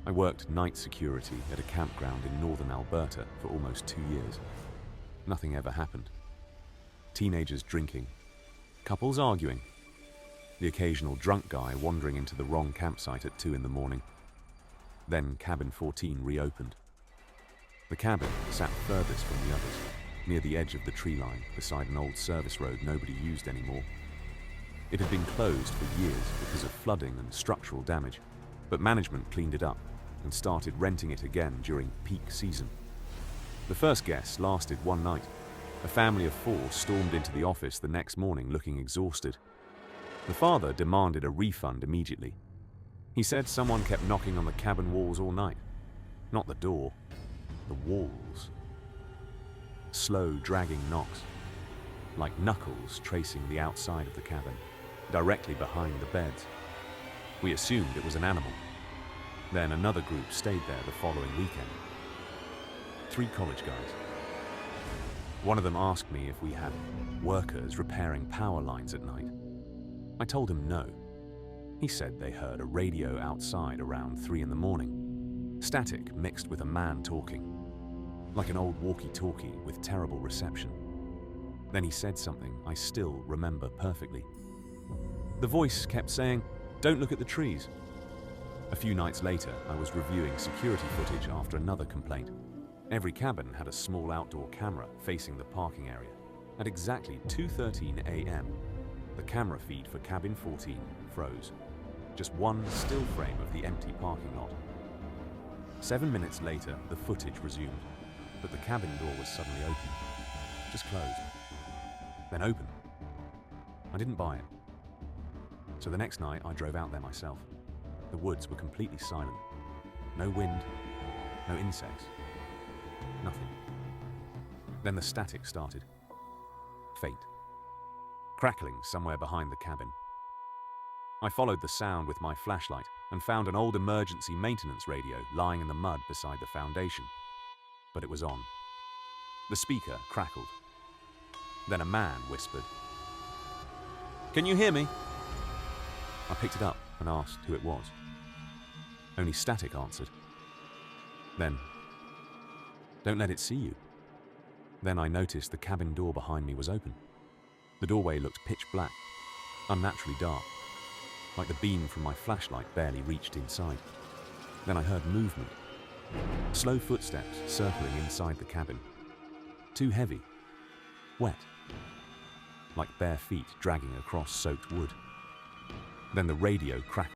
I worked night security at a campground in northern Alberta for almost 2 years. Nothing ever happened. Teenagers drinking, couples arguing, the occasional drunk guy wandering into the wrong campsite at 2 in the morning. Then Cabin 14 reopened. The cabin sat furthest from the others, near the edge of the tree line beside an old service road nobody used anymore. It had been closed for years because of flooding and structural damage, but management cleaned it up and started renting it again during peak season. The first guests lasted one night. A family of 4 stormed into the office the next morning looking exhausted. The father demanded a refund immediately. He said someone kept knocking on the cabin walls all night. Not the door, the walls. Slow, dragging knocks, like knuckles tracing the outside of the cabin, directly behind the beds. We assumed it was an animal. Then another group stayed there the following weekend. 3 college guys. One of them asked me if we had workers repairing power lines at night. I told him no. He said they heard a radio outside around 3 in the morning. Static mixed with a man talking, like an old walkie-talkie with terrible reception. Then he said something I still remember perfectly. The voice kept saying, "Don't look at the trees." A few nights later, I was reviewing security footage after another complaint. Every cabin had a small outdoor camera facing the parking area. At exactly 2:13 a.m., the camera feed for Cabin 14 froze. Just one still frame of the empty parking lot. 7 minutes later, the footage resumed, but the cabin door was suddenly open. Just closed. Then open. I didn't buy it. So the next night, I drove out there myself. The woods were completely silent. No wind, no insects, nothing. Then the static started. Faint. Crackling somewhere behind the cabin. I followed the sound with my flashlight and found an old emergency maintenance radio lying in the mud beside the foundation. But it was on. The speaker crackled. Then a man whispered, "Can you hear me?" I picked it up and asked who it was. Only static answered. Then, "Don't let it see you." Then I noticed the cabin door behind me was open. The doorway looked pitch black, unnaturally dark, like the beam from my flashlight barely reached inside. Then I heard movement. Slow footsteps circling inside the cabin. Too heavy. Wet. Like bare feet dragging across soaked wood. Then the radio crackled.